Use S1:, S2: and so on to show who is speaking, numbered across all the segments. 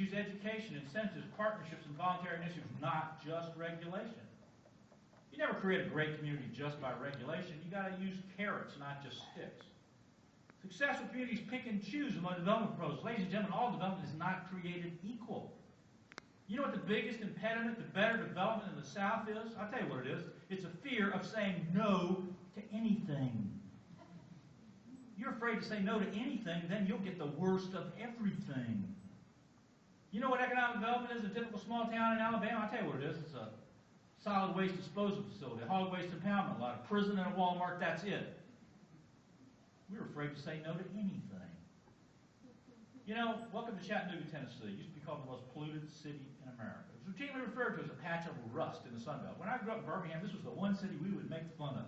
S1: communities use education, incentives, partnerships, and voluntary initiatives, not just regulation. You never create a great community just by regulation. You got to use carrots, not just sticks. Successful communities pick and choose among development proposals. Ladies and gentlemen, all development is not created equal. You know what the biggest impediment to better development in the South is? I'll tell you what it is. It's a fear of saying no to anything. You're afraid to say no to anything, then you'll get the worst of everything. You know what economic development is in a typical small town in Alabama? I'll tell you what it is. It's a solid waste disposal facility, a hog waste impoundment lot, a prison and a Walmart, that's it. We're afraid to say no to anything. You know, welcome to Chattanooga, Tennessee. It used to be called the most polluted city in America. It was routinely referred to as a patch of rust in the Sun Belt. When I grew up in Birmingham, this was the one city we would make fun of.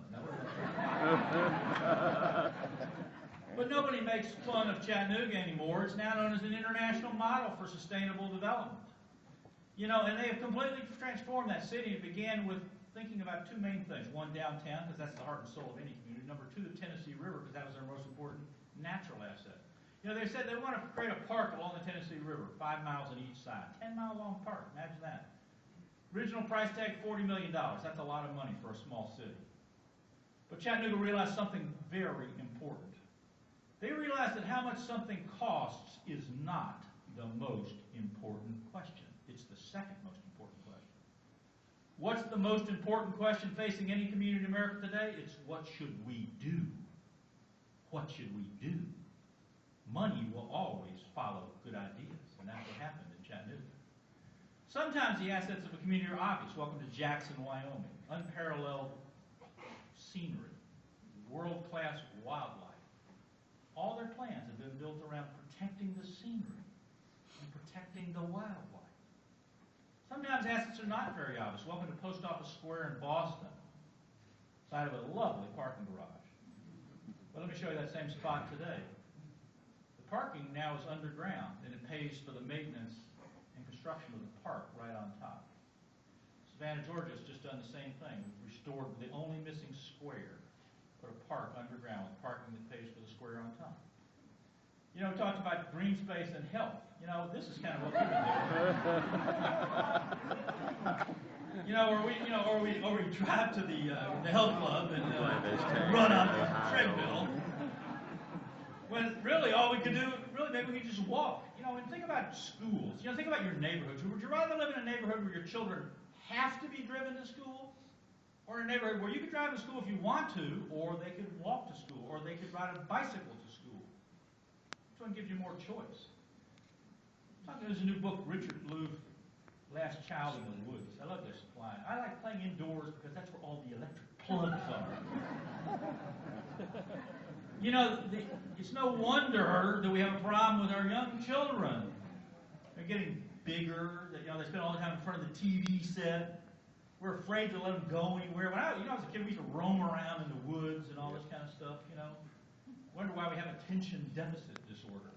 S1: But nobody makes fun of Chattanooga anymore. It's now known as an international model for sustainable development. You know, and they have completely transformed that city. It began with thinking about two main things. One, downtown, because that's the heart and soul of any community. Number two, the Tennessee River, because that was their most important natural asset. You know, they said they want to create a park along the Tennessee River, 5 miles on each side. 10-mile long park, imagine that. Original price tag, $40 million. That's a lot of money for a small city. But Chattanooga realized something very important. They realized that how much something costs is not the most important question. It's the second most important question. What's the most important question facing any community in America today? It's what should we do? What should we do? Money will always follow good ideas, and that's what happened in Chattanooga. Sometimes the assets of a community are obvious. Welcome to Jackson, Wyoming. Unparalleled scenery, world-class wildlife. All their plans have been built around protecting the scenery and protecting the wildlife. Sometimes assets are not very obvious. Welcome to Post Office Square in Boston, site of a lovely parking garage. Well, let me show you that same spot today. The parking now is underground, and it pays for the maintenance and construction of the park right on top. Savannah, Georgia has just done the same thing. We've restored the only missing square. Put a park underground with parking that pays for the square on top. You know, we talked about green space and health. You know, this is kind of what we've been doing. or we drive to the health club and run on the treadmill. When really all we could do, maybe we could just walk. You know, and think about schools. You know, think about your neighborhoods. Would you rather live in a neighborhood where your children have to be driven to school? Or in a neighborhood where you could drive to school if you want to, or they could walk to school, or they could ride a bicycle to school? Which one gives you more choice? There's a new book, Richard Louv, Last Child in the Woods. I love this line. I like playing indoors because that's where all the electric plugs are. You know, it's no wonder that we have a problem with our young children. They're getting bigger. They spend all the time in front of the TV set. We're afraid to let them go anywhere. When I was a kid, we used to roam around in the woods and all this kind of stuff, you know. Wonder why we have attention deficit disorder.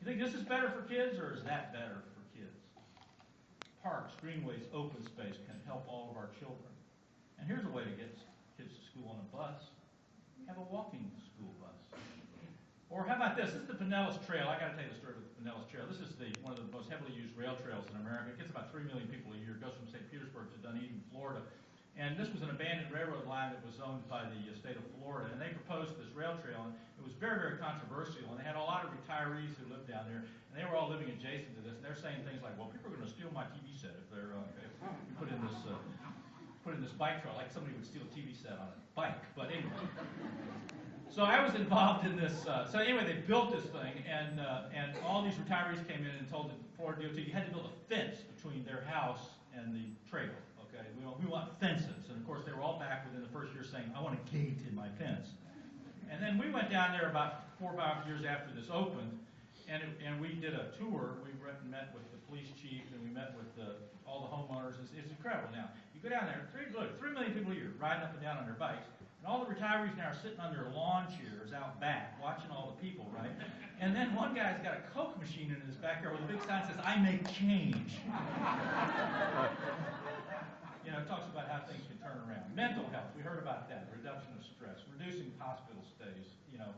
S1: You think this is better for kids, or is that better for kids? Parks, greenways, open space can help all of our children. And here's a way to get kids to school on a bus. Have a walking school bus. Or how about this? This is the Pinellas Trail. I got to tell you the story of the Pinellas Trail. This is one of the most heavily used rail trails in America. It gets about 3 million people a year. It goes from St. Petersburg to Dunedin, Florida. And this was an abandoned railroad line that was owned by the state of Florida. And they proposed this rail trail, and it was very, very controversial. And they had a lot of retirees who lived down there, and they were all living adjacent to this. And they're saying things like, well, people are going to steal my TV set if they're if we put in this bike trail, like somebody would steal a TV set on a bike. But anyway. So I was involved in this. So anyway, they built this thing, and all these retirees came in and told the Florida DOT you had to build a fence between their house and the trail. Okay, we want fences, and of course they were all back within the first year saying, I want a gate in my fence. And then we went down there about 4 or 5 years after this opened, and we did a tour. We met with the police chief, and we met with all the homeowners. It's incredible. Now you go down there, 3 million people a year riding up and down on their bikes. And all the retirees now are sitting on their lawn chairs out back, watching all the people, right? And then one guy's got a Coke machine in his backyard with a big sign that says, I make change. You know, it talks about how things can turn around. Mental health, we heard about that, reduction of stress, reducing hospital stays, you know.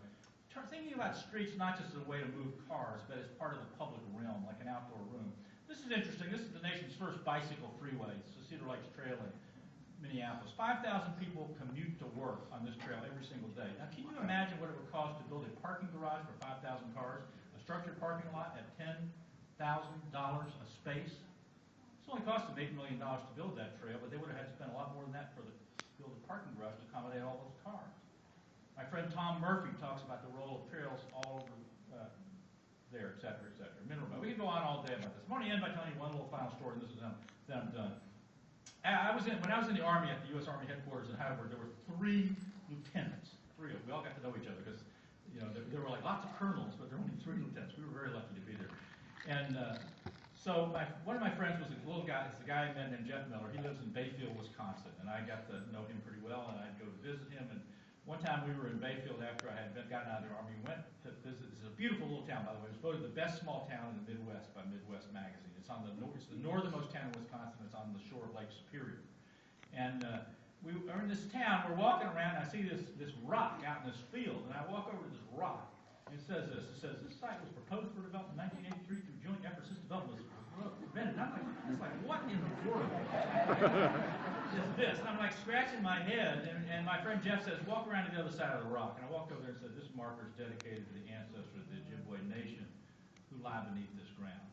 S1: Thinking about streets not just as a way to move cars, but as part of the public realm, like an outdoor room. is interesting. This is the nation's first bicycle freeway. It's the Cedar Lakes Trail in Minneapolis. 5,000 people commute to work on this trail every single day. Now, can you imagine what it would cost to build a parking garage for 5,000 cars, a structured parking lot at $10,000 a space? It's only cost them $8 million to build that trail, but they would have had to spend a lot more than that to build a parking garage to accommodate all those cars. My friend Tom Murphy talks about the role of trails all over there, et cetera, et cetera. Mineral. We can go on all day about this. I'm going to end by telling you one little final story, and then I'm done. When I was in the Army at the U.S. Army headquarters in Heidelberg, there were 3 lieutenants. 3 of them. We all got to know each other because, there were like lots of colonels, but there were only 3 lieutenants. We were very lucky to be there. And so one of my friends was a little guy. It's a guy I met named Jeff Miller. He lives in Bayfield, Wisconsin, and I got to know him pretty well. And I'd go to visit him. And one time we were in Bayfield after I had gotten out of the Army. We went to visit. It's a beautiful little town, by the way. It was voted the best small town in the Midwest by Midwest Magazine. It's on the it's the northernmost town in Wisconsin. It's on the shore of Lake Superior. And we are in this town. We're walking around. And I see this rock out in this field, and I walk over to this rock. And it says this. It says this site was proposed for development in 1983 through joint efforts. This development was prevented. I'm like, what in the world is this? And I'm like scratching my head. And my friend Jeff says, walk around to the other side of the rock. And I walked over there and said, this marker is dedicated to the ancestors of the Ojibwe Nation who lie beneath this ground.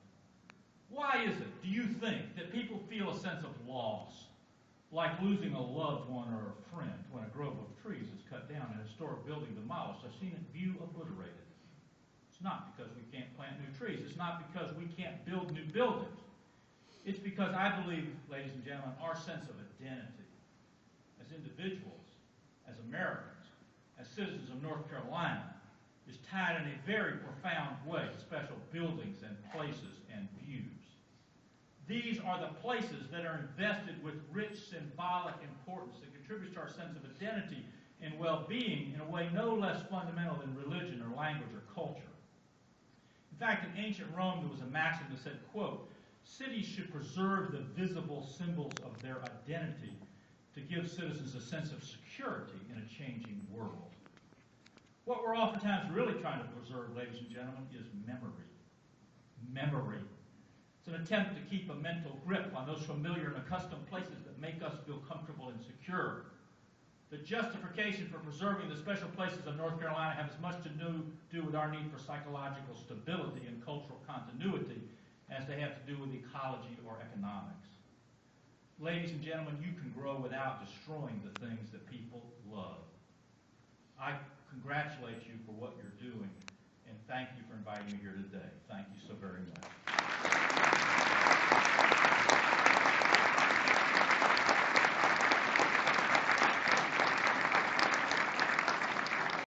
S1: Why is it, do you think, that people feel a sense of loss, like losing a loved one or a friend when a grove of trees is cut down and a historic building demolished, a scenic view obliterated? It's not because we can't plant new trees. It's not because we can't build new buildings. It's because I believe, ladies and gentlemen, our sense of identity as individuals, as Americans, as citizens of North Carolina, is tied in a very profound way to special buildings and places and views. These are the places that are invested with rich symbolic importance that contributes to our sense of identity and well-being in a way no less fundamental than religion or language or culture. In fact, in ancient Rome, there was a maxim that said, quote, cities should preserve the visible symbols of their identity to give citizens a sense of security in a changing world. What we're oftentimes really trying to preserve, ladies and gentlemen, is memory. Memory. It's an attempt to keep a mental grip on those familiar and accustomed places that make us feel comfortable and secure. The justification for preserving the special places of North Carolina have as much to do with our need for psychological stability and cultural continuity as they have to do with ecology or economics. Ladies and gentlemen, you can grow without destroying the things that people love. I congratulate you for what you're doing, and thank you for inviting me here today. Thank you so very much.